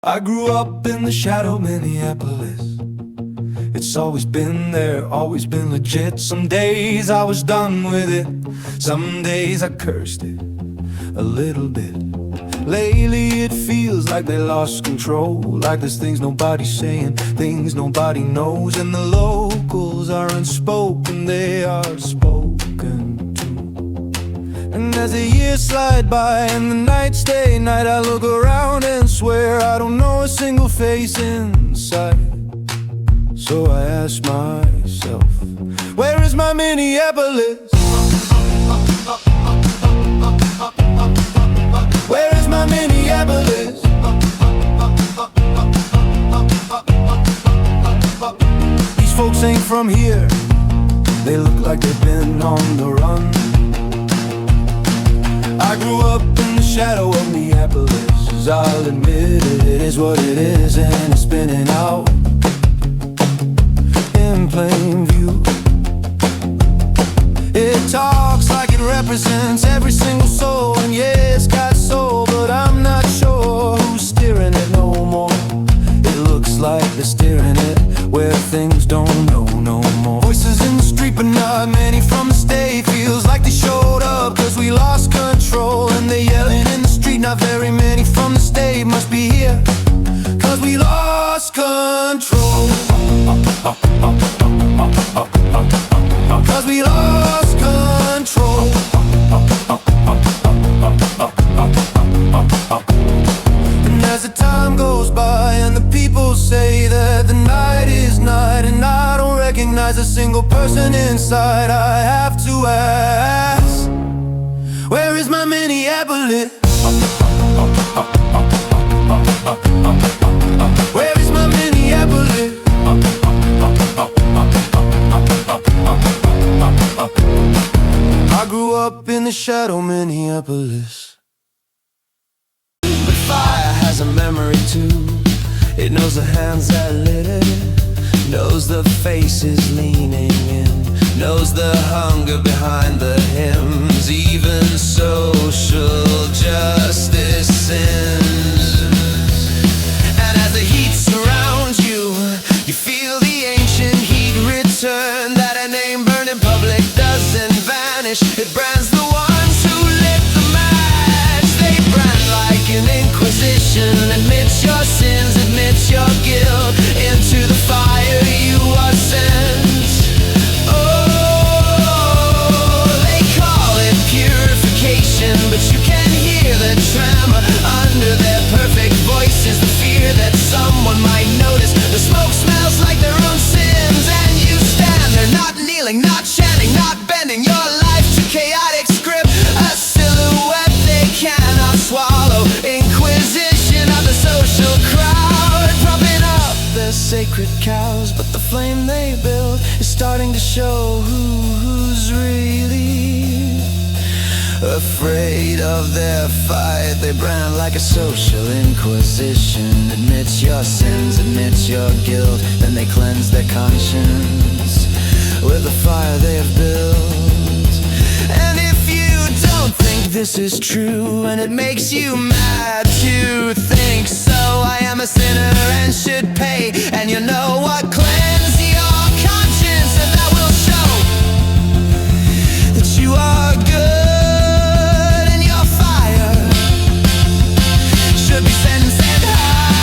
I grew up in the shadow, Minneapolis. It's always been there, always been legit. Some days I was done with it, some days I cursed it a little bit. Lately it feels like they lost control, like there's things nobody's saying, things nobody knows. And the locals are unspoken, they are spoken to. And as the years slide by and the nights stay night, I look around and swear I don't know a single face inside. So I ask myself, where is my Minneapolis? Where is my Minneapolis? These folks ain't from here, they look like they've been on the run. I grew up in the shadow of Minneapolis. I'll admit it is what it is, and it's spinning out in plain view. It talks like it represents every single soul, and yeah, it's got soul, but I'm not sure who's steering it no more. It looks like they're steering it where things don't know no more. Voices in the street, but not many from the state. Feels like they showed up cause we lost control, and they're yelling in the street. Not very many from the state must be here cause we lost control. Cause we lost control. And as the time goes by and the people say that the night is night, and I don't recognize a single person inside, I have to ask, where is my Minneapolis? Where is my Minneapolis? I grew up in the shadow, Minneapolis. But fire has a memory too. It knows the hands that lit it, knows the faces leaning in, knows the hunger behind the hymns, even social justice sins. And as the heat surrounds you, you feel the ancient heat return. That a name burned in public doesn't vanish. It brands the ones who lit the match. They brand like an Inquisition. Admit your sins, admit your guilt. Into the fire you are sent. Oh, they call it purification, but you can hear the tremor under their perfect voices. The fear that someone might notice. The smoke smells like their own sins, and you stand there not kneeling, not chanting, not bending your life to chaotic script. A silhouette they cannot swallow. Inquisition of the social crowd, propping up their sacred cows. But the flame they build is starting to show who's really afraid of their fight. They brand like a social inquisition. Admit your sins, admit your guilt, then they cleanse their conscience with the fire they have built. And if you don't think this is true, and it makes you mad to think so, I am a sinner and should pay. And you know what? Cleanse your conscience, and that will show that you are good, and your fire should be sent higher.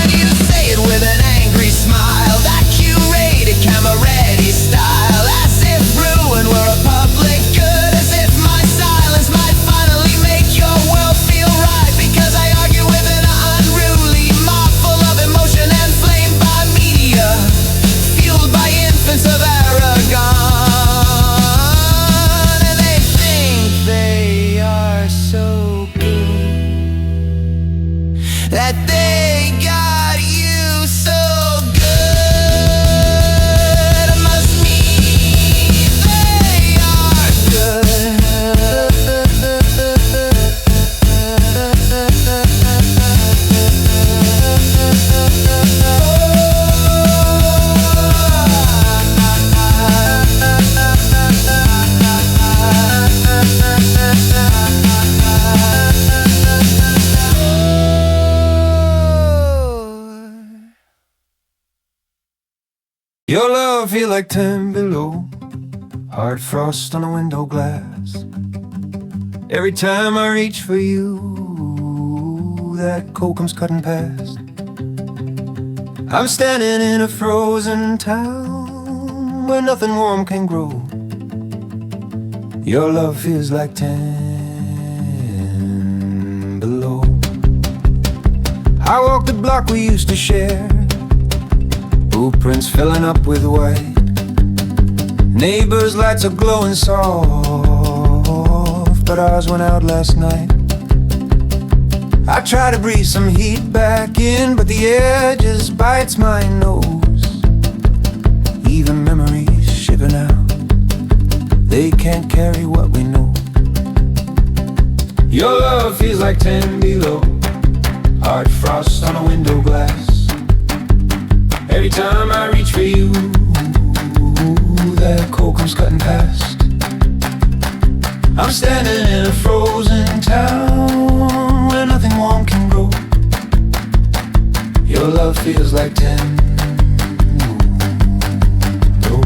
And you say it with an angry smile, that curated camera-ready style, as if ruin were a public good, as if my silence might finally Your love feel like 10 below, hard frost on a window glass. Every time I reach for you, that cold comes cutting past. I'm standing in a frozen town where nothing warm can grow. Your love feels like 10 below. I walk the block we used to share, blueprints filling up with white. Neighbors' lights are glowing soft, but ours went out last night. I try to breathe some heat back in, but the air just bites my nose. Even memories shiver now, they can't carry what we know. Your love feels like 10 below, hard frost on a window glass. Every time I reach for you, that cold comes cutting past. I'm standing in a frozen town where nothing warm can grow. Your love feels like 10 below.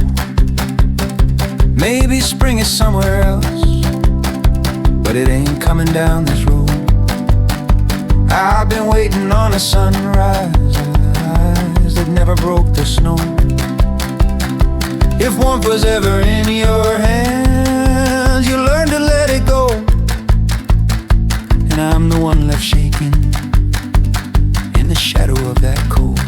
Maybe spring is somewhere else, but it ain't coming down this road. I've been waiting on a sunrise that never broke the snow. If warmth was ever in your hands, you learn to let it go. And I'm the one left shaking in the shadow of that cold.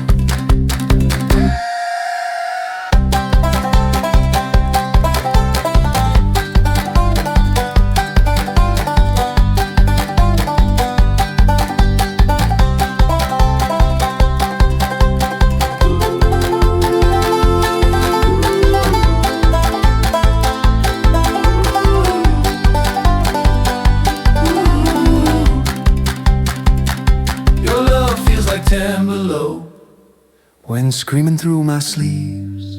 Like 10 below. When screaming through my sleeves,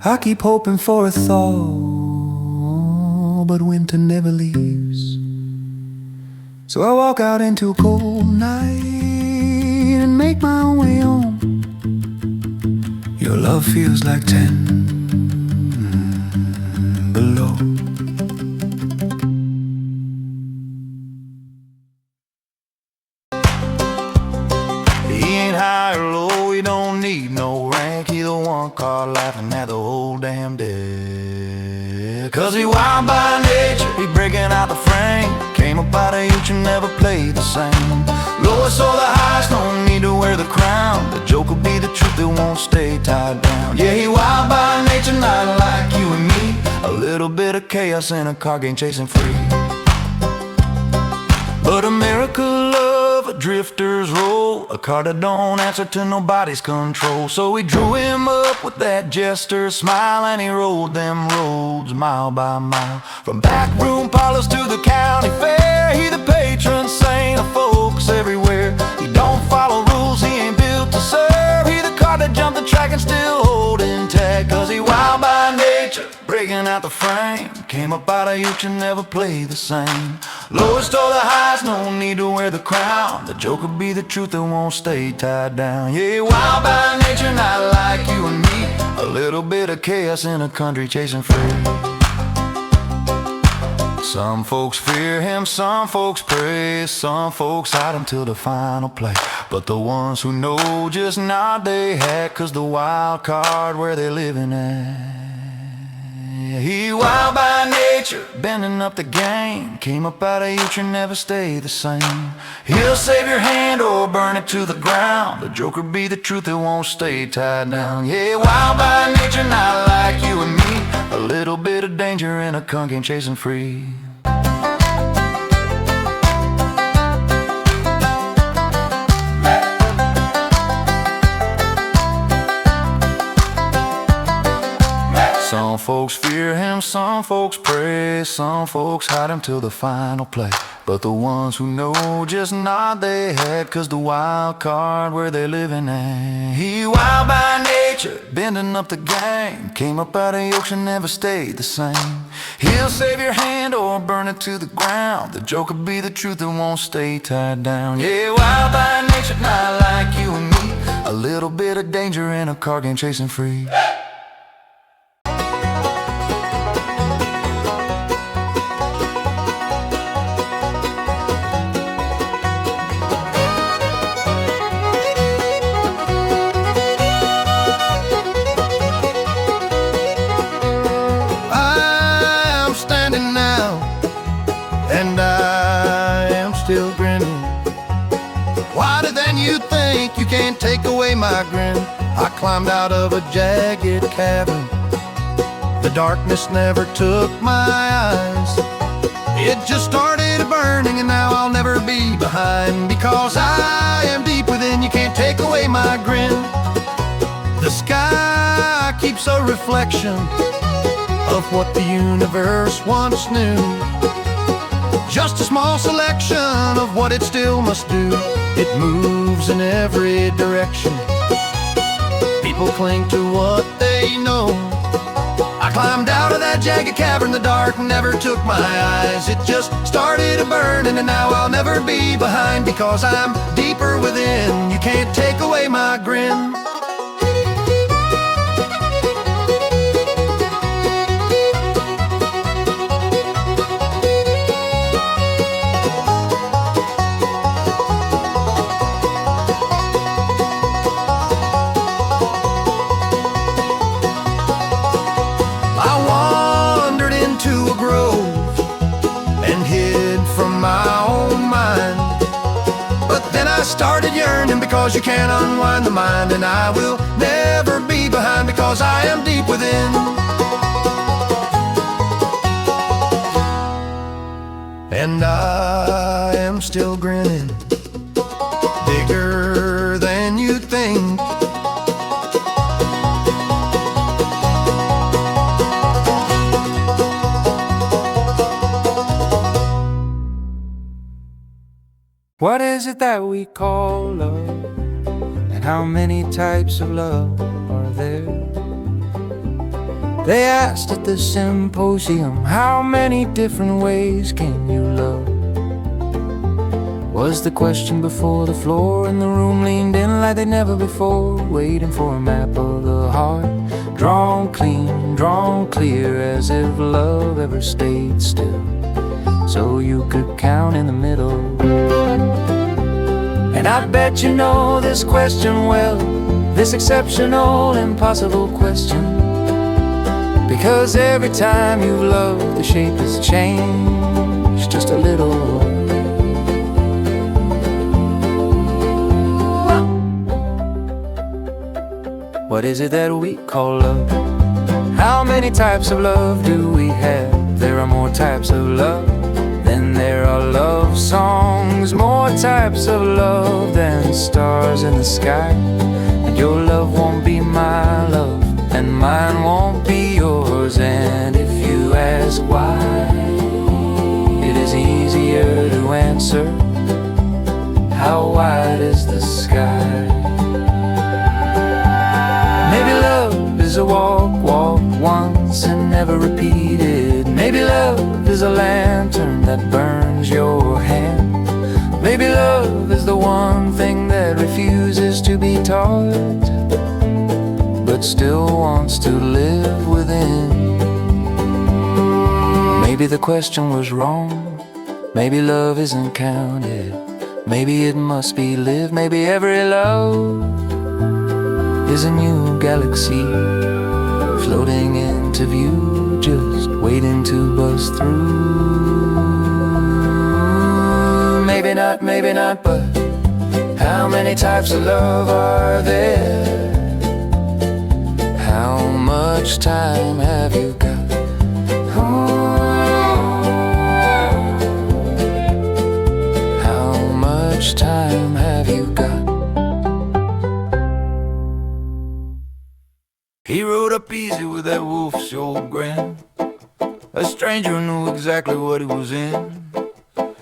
I keep hoping for a thaw, but winter never leaves. So I walk out into a cold night and make my way home. Your love feels like 10 below. High or low, he don't need no rank. He the one caught laughing at the whole damn day. Cause he wild by nature, he breaking out the frame. Came up out of youth, you never played the same. Lowest or the highest, don't need to wear the crown. The joke will be the truth, it won't stay tied down. Yeah, he wild by nature, not like you and me. A little bit of chaos in a car game chasing free. But America love a drifter's role, a car that don't answer to nobody's control. So we drew him up with that jester smile, and he rode them roads mile by mile. From backroom parlors to the county fair, he the patron saint of folks everywhere. He don't follow rules, he ain't built to serve. He the car that jumped the track and still hold intact. Cause he wild by nature, breaking out the frame. Came up out of youth, you never play the same. Lowest or the highest, no need to wear the crown. The joke will be the truth, it won't stay tied down. Yeah, wild by nature, not like you and me. A little bit of chaos in a country chasing free. Some folks fear him, some folks pray, some folks hide him till the final play. But the ones who know just nod they head, cause the wild card where they living at. He wild by nature, bending up the game. Came up out of youth, you never stay the same. He'll save your hand or burn it to the ground. The joke will be the truth, it won't stay tied down. Yeah, wild by nature, not like you and me. A little bit of danger in a con game chasing free. Some folks fear him, some folks pray, some folks hide him till the final play. But the ones who know just nod their head, cause the wild card where they living at. He wild by nature, bending up the game. Came up out of the ocean, never stayed the same. He'll save your hand or burn it to the ground. The joke will be the truth, it won't stay tied down. Yeah, wild by nature, not like you and me. A little bit of danger in a car game chasing free. I'm standing now, and I am still grinning. Wider than you think, you can't take away my grin. I climbed out of a jagged cavern. The darkness never took my eyes. It just started burning, and now I'll never be behind. Because I am deep within, you can't take away my grin. The sky keeps a reflection of what the universe once knew. Just a small selection of what it still must do. It moves in every direction. People cling to what they know. I climbed out of that jagged cavern. The dark never took my eyes. It just started burning, and now I'll never be behind. Because I'm deeper within, you can't take away my grin. I started yearning, because you can't unwind the mind. And I will never be behind, because I am deep within. And I am still grinning, bigger than you think. What is it that we call love? And how many types of love are there? They asked at the symposium, how many different ways can you love? Was the question before the floor, and the room leaned in like they never before, waiting for a map of the heart, drawn clean, drawn clear, as if love ever stayed still, so you could count in the middle. And I bet you know this question well, this exceptional, impossible question, because every time you've loved, the shape has changed just a little. What is it that we call love? How many types of love do we have? There are more types of love than there are love songs, more types of love than stars in the sky. And your love won't be my love, and mine won't be yours. And if you ask why, it is easier to answer, how wide is the sky? Maybe love is a walk, walk once and never repeated. Maybe love is a lantern that burns your hand. Maybe love is the one thing that refuses to be taught, but still wants to live within. Maybe the question was wrong. Maybe love isn't counted. Maybe it must be lived. Maybe every love is a new galaxy floating into view, just waiting to bust through. Maybe not, but how many types of love are there? How much time have you got? How much time have you got? He rode up easy with that wolf's old grin, a stranger who knew exactly what he was in.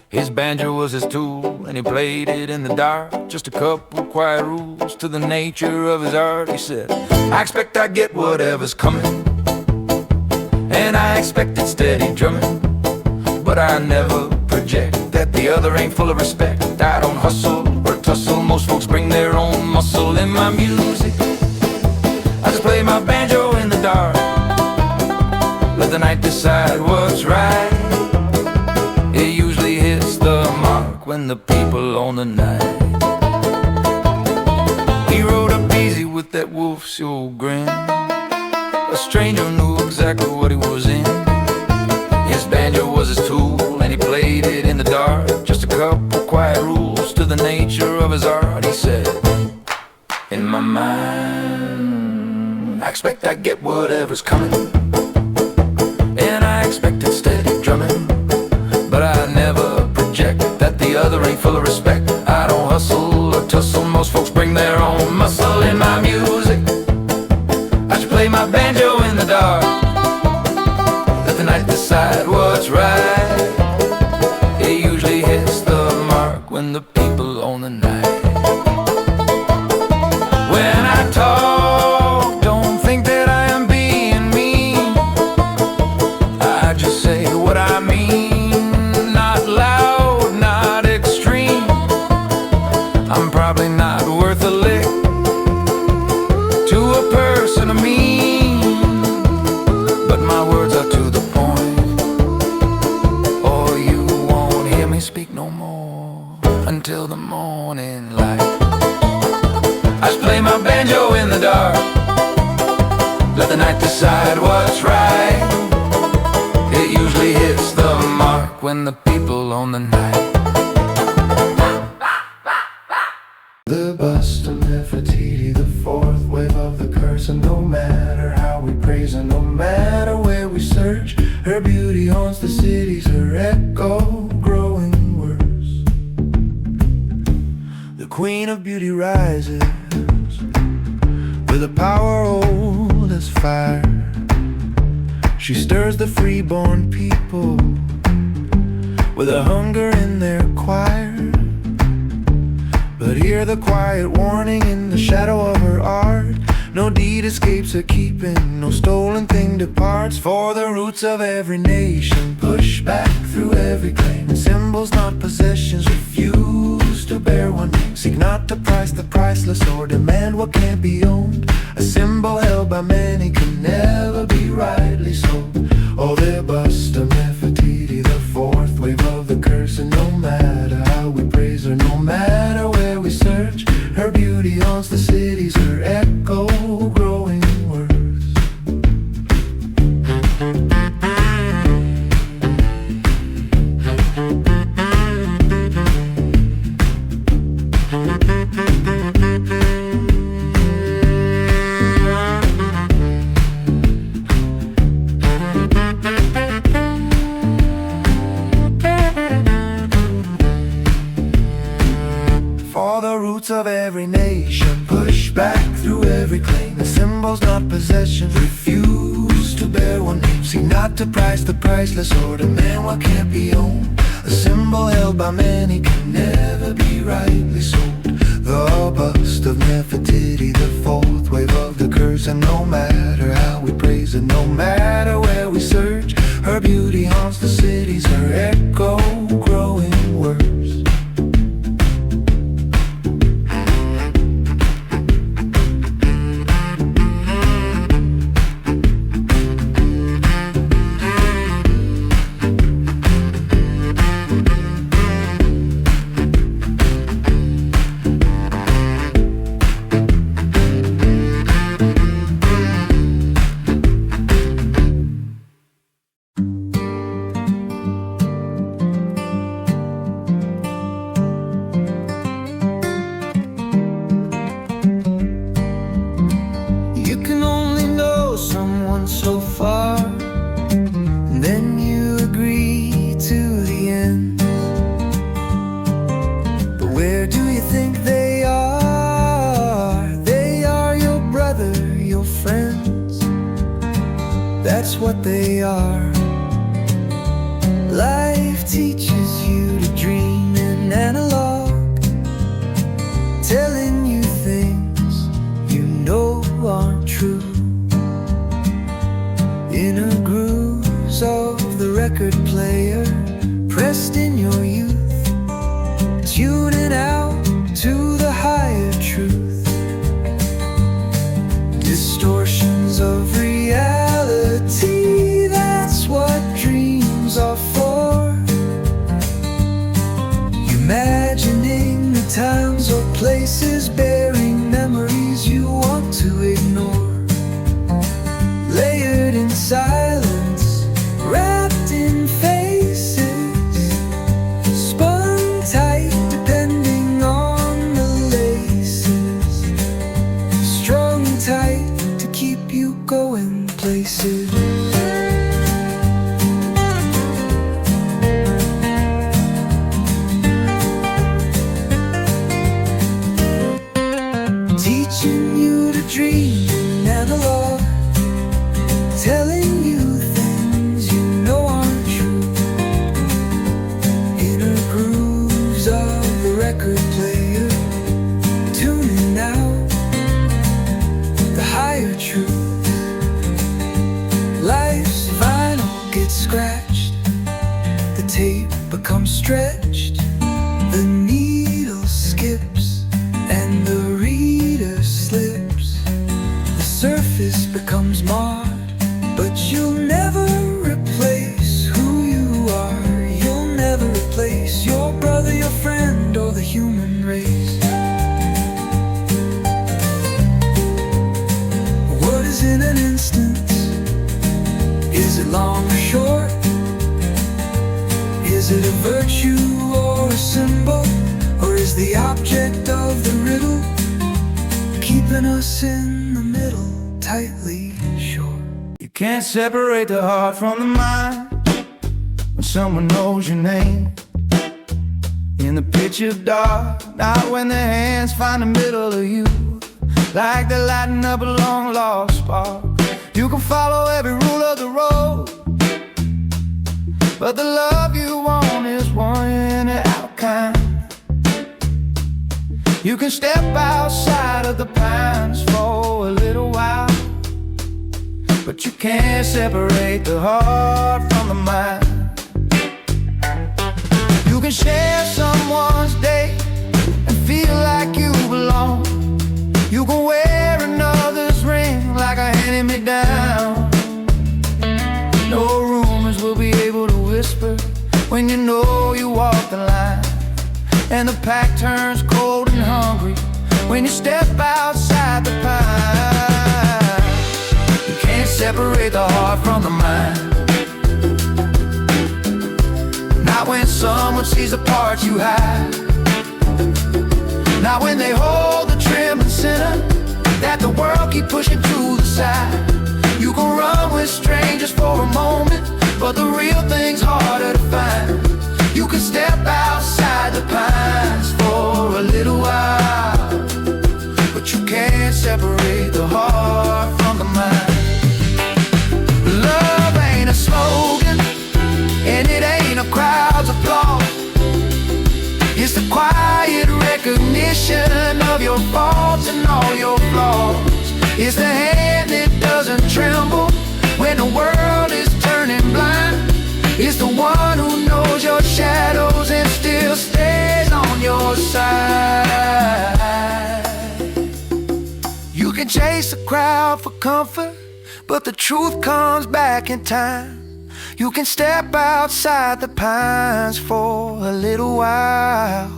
His banjo was his tool, and he played it in the dark. Just a couple quiet rules to the nature of his art. He said, I expect I get whatever's coming, and I expected steady drumming, but I never project that the other ain't full of respect. I don't hustle or tussle, most folks bring their own muscle in my music. I just play my banjo in the dark. Let the night decide what's right. It usually hits the mark when the people own the night. He rode up easy with that wolf's old grin. A stranger knew exactly what he was in. His banjo was his tool, and he played it in the dark. Just a couple quiet rules to the nature of his art. He said, in my mind, I expect I get whatever's coming, and I expected steady drumming, but I never project that the other ain't full of respect. I don't hustle or tussle, most folks bring their own muscle in my music. I should play my banjo in the dark. Let the night decide what's right. It usually hits the mark when the people own the night. When I talk, don't think that I am being mean. I just say what I mean, not loud, not extreme. I'm probably not worth a lick to a person of me, but my words are to the point, or you won't hear me speak no more until the morning light. I just play my banjo in the dark. Let the night decide what's right. It usually hits the mark when the people own the night. The bust of Nefertiti, the fourth wave of the curse. And no matter how we praise her, no matter where we search, her beauty haunts the cities, her echo growing worse. The queen of beauty rises with a power old as fire. She stirs the freeborn people with a hunger in their choir. But hear the quiet warning in the shadow of her art. No deed escapes her keeping, no stolen thing departs. For the roots of every nation push back through every claim. And symbols, not possessions, refuse to bear one name. Seek not to price the priceless or demand what can't be owned. A symbol held by many can never be rightly sold. Oh, their bust of Nefertiti, the fourth wave of the curse. And no matter how we praise her, no matter where we search, her beauty haunts the cities, her echo growing worse. For the roots of every nation push back through every claim. The symbols, not possessions, refuse to bear one name. Seek not to price the priceless or demand what can't be owned. A symbol held by many can never be rightly sold. The bust of Nefertiti, the fourth wave of the curse. And no matter how we praise her, no matter where we search, her beauty haunts the cities, her echo growing worse. So far, and then you agree to the end. But where do you think they are? They are your brother, your friends. That's what they are. Life teaches you to dream in analog, telling you things you know aren't true. Inner grooves of the record player, pressed in your youth, tuning out to the higher truth. times or places bearing memories you want to ignore. Layered in silence, wrapped in faces, spun tight depending on the laces, strung tight to keep you going places. Teaching you to dream in analog, telling you things you know aren't true. Inner grooves of the record player, tuning out the higher truth. Life's vinyl gets scratched, the tape becomes stretched, the needle skips and the reader slips. The surface becomes marred, but you'll never replace who you are. You'll never replace your brother, your friend, or the human race. What is in an instance? Is it long or short? Is it a virtue or a symbol? Or is the object of the riddle keeping us in the middle, tightly short? You can't separate the heart from the mind when someone knows your name. In the pitch of dark, not when their hands find the middle of you, like they're lighting up a long lost spark. You can follow every rule of the road, but the love you want is one in and out kind. You can step outside of the pines for a little while, but you can't separate the heart from the mind. You can share someone's day and feel like you belong. You can wear another's ring like a hand-me-down. No rumors will be able to whisper when you know you walk the line. And the pack turns cold and hungry when you step outside the pine. You can't separate the heart from the mind. Not when someone sees the part you hide. Not when they hold the trembling sinner that the world keep pushing to the side. You can run with strangers for a moment, but the real thing's harder to find. You can step outside the pines for a little while, but you can't separate the heart from the mind. Love ain't a slogan, and it ain't a crowd's applause. It's the quiet recognition of your faults and all your flaws. It's the hand that doesn't tremble when the world is turning blind. It's the one who knows your shadows and still stays on your side. You can chase the crowd for comfort, but the truth comes back in time. You can step outside the pines for a little while,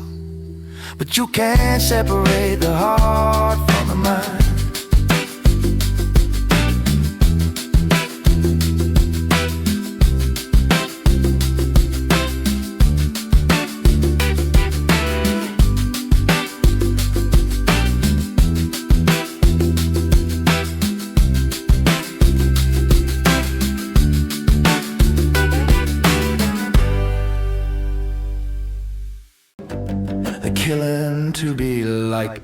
but you can't separate the heart from the mind. Killing to be like.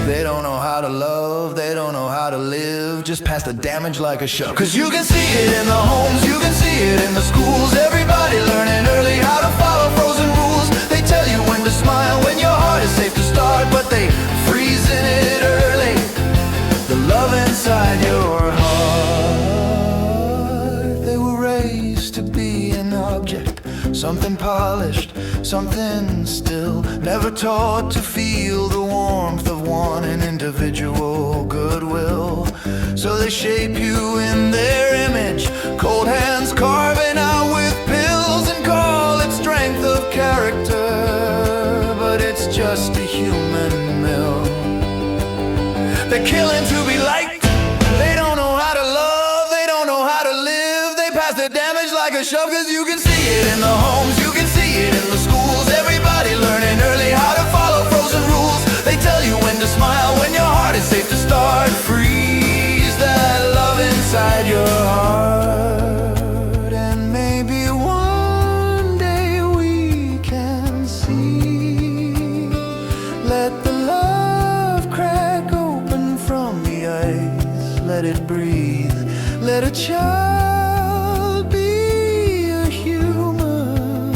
They don't know how to love, they don't know how to live, just pass the damage like a shove. Cause you can see it in the homes, you can see it in the schools. Everybody learning early how to follow frozen rules. They tell you when to smile, when your heart is safe to start, but they freeze in it early. The love inside your heart. They were raised to be an object, something polished, something still, never taught to feel the warmth of one and individual goodwill. So they shape you in their image, cold hands carving out with pills and call it strength of character. But it's just a human mill. They're killing to be liked. They don't know how to love, they don't know how to live. They pass the damage like a shove, cause you can see it in the homes, you can see it in the schools. Everybody learning early how to follow frozen rules. They tell you when to smile, when your heart is safe to start. Freeze that love inside your heart, and maybe one day we can see. Let the love crack open from the ice. Let it breathe. Let a child be a human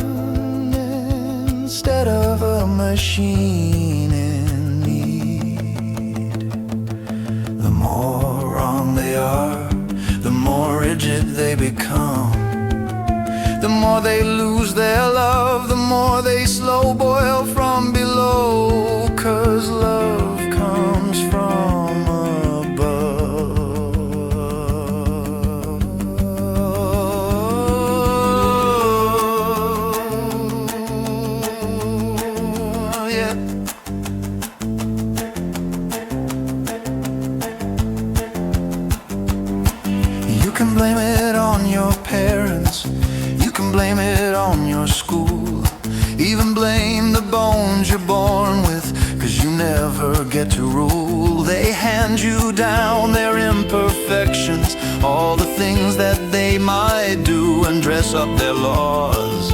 instead of a machine in need. The more wrong they are, the more rigid they become. The more they lose their love, the more they slow boil from below. 'Cause love comes from above. Yeah. You can blame it on your parents, you can blame it on your school, even blame the bones you're born with, 'cause you never get to rule. They hand you down their imperfections, all the things that they might do, and dress up their laws.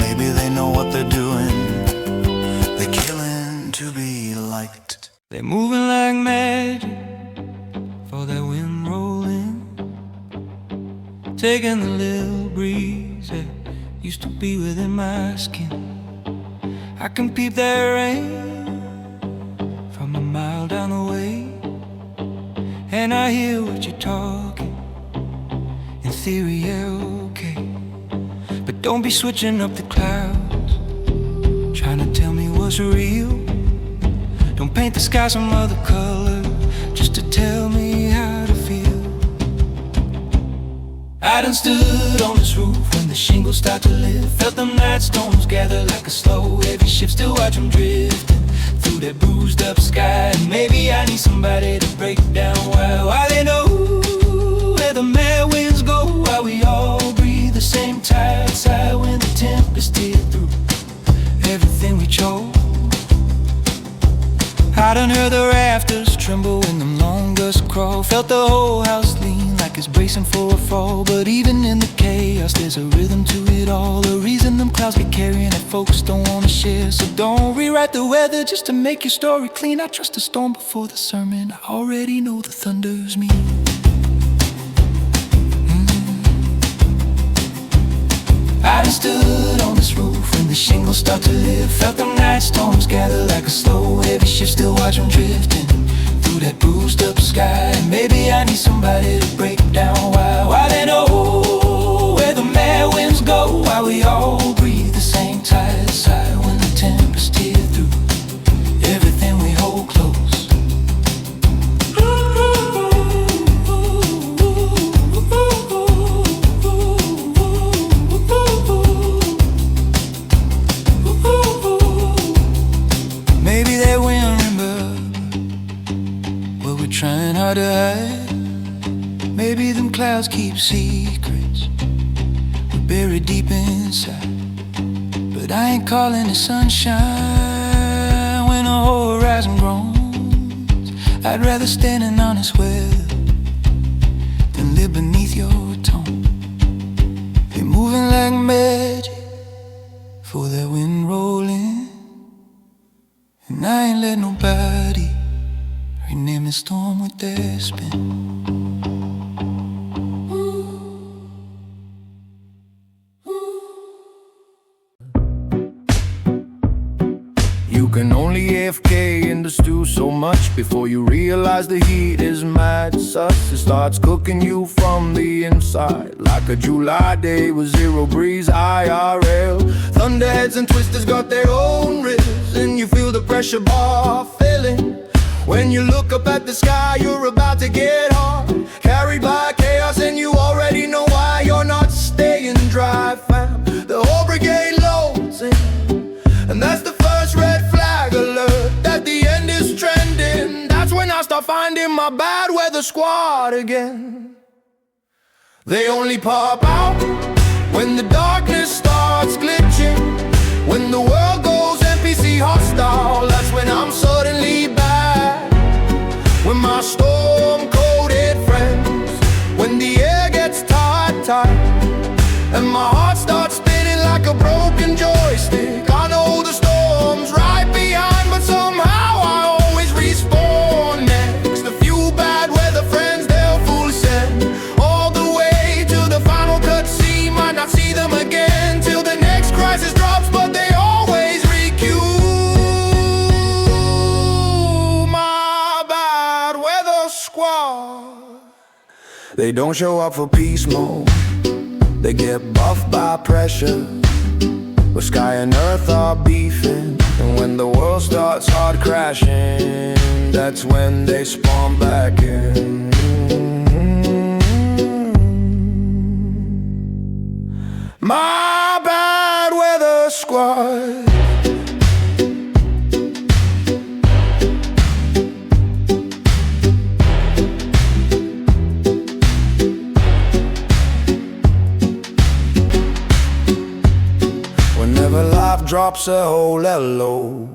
Maybe they know what they're doing. They're killing to be liked. They're moving like magic for that wind rolling, taking the little breeze that used to be within my skin. I can peep that rain from a mile down the way, and I hear what you're talking. In theory, yeah, okay, but don't be switching up the clouds, trying to tell me what's real. Don't paint the sky some other color just to tell me how to feel. I done stood on this roof when the shingles start to lift. Felt them night storms gather like a slow, heavy ship. Still watch them drifting through that bruised up sky. And maybe I need somebody to break down why they know where the mad winds go. Why we all breathe the same tide side when the tempest tear through everything we chose. I done heard the rafters tremble when them long gusts crawl. Felt the whole house lean like it's bracing for a fall. But even in the chaos, there's a rhythm to it all. The reason them clouds be carrying that folks don't wanna share. So don't rewrite the weather just to make your story clean. I trust the storm before the sermon. I already know the thunder's me. I done stood on this roof when the shingles start to lift. Felt them night storms gather like a slow, heavy ship. Still watch them drifting through that bruised up sky. And maybe I need somebody to break down why they know where the mad winds go. Why we all breathe the same tide side when the tempest tear through everything we hold close. Maybe they won't remember what we're trying hard to hide. Maybe them clouds keep secrets we're buried deep inside. But I ain't calling it sunshine when the horizon groans. I'd rather stand in honest weather than live beneath your tone. They're moving like magic for that wind rolling, and I ain't let nobody rename the storm with their spin. You can only AFK in the stew so much before you realize the heat is mad sus. It starts cooking you from the inside like a July day with zero breeze IRL. Thunderheads and twisters got their own rhythms, and you feel the pressure bar filling. When you look up at the sky, you're about to get hard, carried by chaos, and you already know why you're not staying dry, fam. The whole brigade loads in, and that's the first red flag. my bad weather squad again. They only pop out when the darkness starts glitching, when the world goes NPC hostile. That's when I'm suddenly back. When my storm-coated friends, when the air gets tight, and my heart starts spinning like a broken joystick. I know the storm's right behind, but somehow I always respawn next. A few bad weather friends they'll fool send all the way to the final cutscene. Might not see them again till the next crisis drops, but they always recue. My bad weather squad. They don't show up for peace mode, they get buffed by pressure. Where sky and earth are beefing, and when the world starts hard crashing, that's when they spawn back in. My bad weather squad. Whenever life drops a whole hello,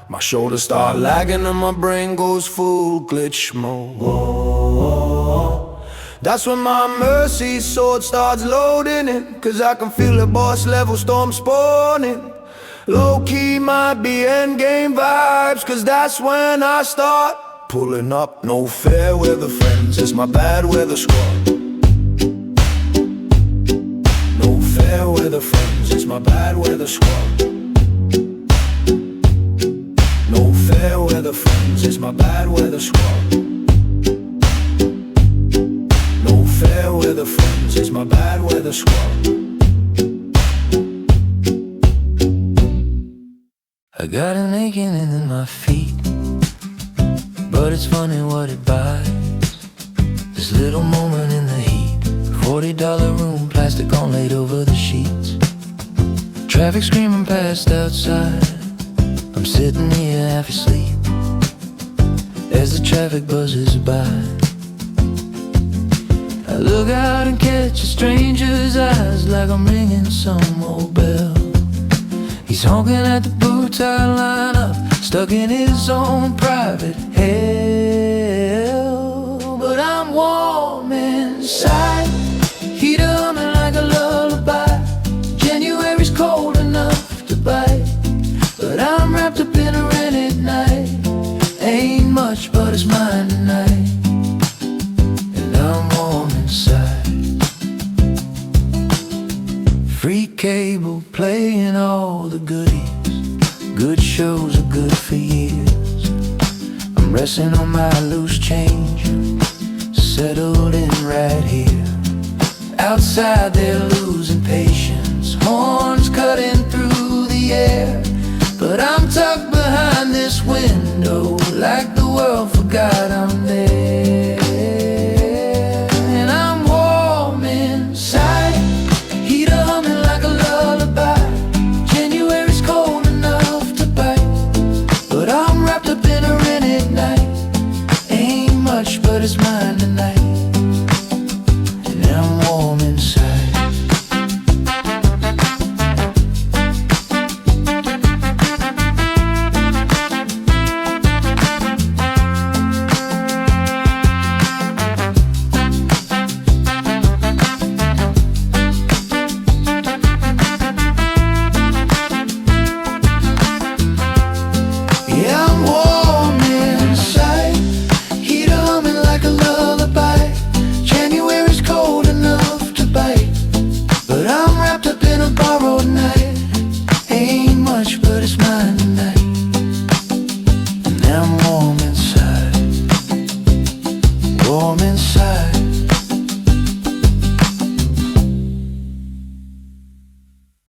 my shoulders start lagging and my brain goes full glitch mode. That's when my mercy sword starts loading in, 'cause I can feel the boss level storm spawning. Low-key might be endgame vibes, 'cause that's when I start pulling up. No fair weather friends, it's my bad weather squad. Fair weather friends, it's my bad weather squad. No fair weather friends, it's my bad weather squad. No fair weather friends, it's my bad weather squad. I got an aching in my feet, but it's funny what it buys. This little moment in the heat, $40 room, plastic on laid over the sheets. Traffic screaming past outside, I'm sitting here half asleep as the traffic buzzes by. I look out and catch a stranger's eyes like I'm ringing some old bell. He's honking at the boot-tie lineup, stuck in his own private hell. But I'm warm inside, heat humming like a lullaby. January's cold enough to bite, but I'm wrapped up in a rented night. Ain't much, but it's mine tonight, and I'm warm inside. Free cable playing all the goodies, good shows are good for years. I'm resting on my loose change, settled in right here. Outside they're losing patience, horns cutting through